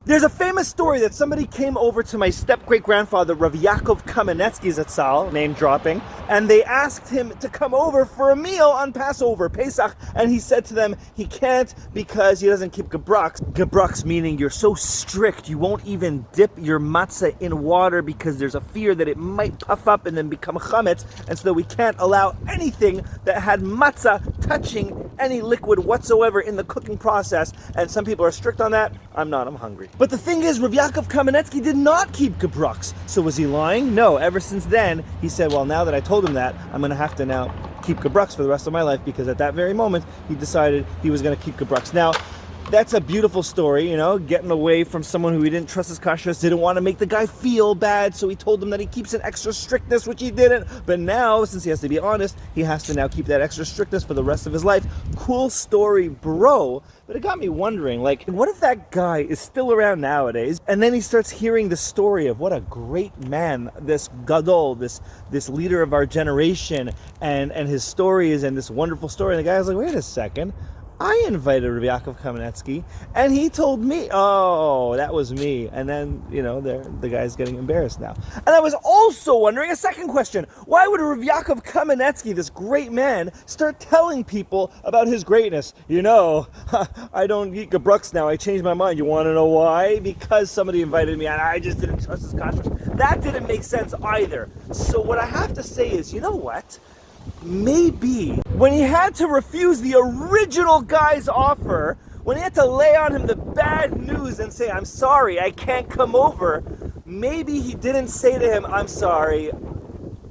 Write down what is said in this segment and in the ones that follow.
There's a famous story that somebody came over to my step-great-grandfather, Rav Yaakov Kaminetsky Zatzal, name dropping, and they asked him to come over for a meal on Passover, Pesach, and he said to them he can't because he doesn't keep gebraks. Gebraks meaning you're so strict, you won't even dip your matzah in water because there's a fear that it might puff up and then become chametz, and so we can't allow anything that had matzah touching any liquid whatsoever in the cooking process, and some people are strict on that. I'm not, I'm hungry. But the thing is, Rav Yaakov Kaminetsky did not keep gebraks. So was he lying? No, ever since then, he said, well, now that I told him that, I'm going to have to now keep gebraks for the rest of my life, because at that very moment, he decided he was going to keep gebraks. Now, that's a beautiful story, getting away from someone who he didn't trust his kashrus, didn't want to make the guy feel bad, so he told him that he keeps an extra strictness, which he didn't. But now, since he has to be honest, he has to now keep that extra strictness for the rest of his life. Cool story, bro. But it got me wondering, what if that guy is still around nowadays, and then he starts hearing the story of what a great man, this gadol, this leader of our generation, and his stories, and this wonderful story, and the guy's like, wait a second, I invited Rav Yaakov Kaminetsky, and he told me, oh, that was me. And then, the guy's getting embarrassed now. And I was also wondering a second question. Why would Rav Yaakov Kaminetsky, this great man, start telling people about his greatness? I don't eat gebruks now. I changed my mind. You want to know why? Because somebody invited me, and I just didn't trust his kashrus. That didn't make sense either. So what I have to say is, you know what? Maybe when he had to refuse the original guy's offer, when he had to lay on him the bad news and say, I'm sorry, I can't come over, maybe he didn't say to him, I'm sorry,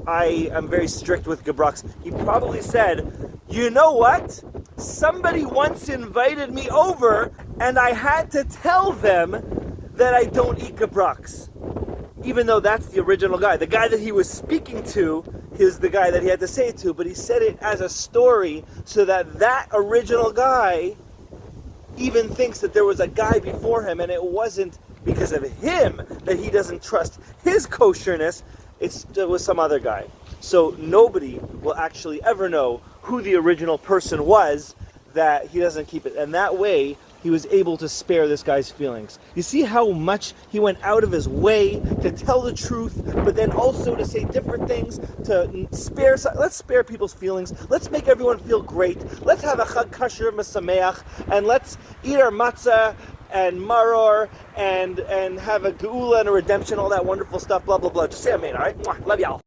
I am very strict with gebruks. He probably said, you know what? Somebody once invited me over and I had to tell them that I don't eat gebruks. Even though that's the original guy. The guy that he was speaking to is the guy that he had to say it to, but he said it as a story so that original guy even thinks that there was a guy before him, and it wasn't because of him that he doesn't trust his kosherness, it was some other guy. So nobody will actually ever know who the original person was that he doesn't keep it. And that way, he was able to spare this guy's feelings. You see how much he went out of his way to tell the truth, but then also to say different things, let's spare people's feelings, let's make everyone feel great, let's have a chag kasher mesameach, and let's eat our matzah and maror, and have a geula and a redemption, all that wonderful stuff, blah, blah, blah. Just say amen, all right? Love y'all.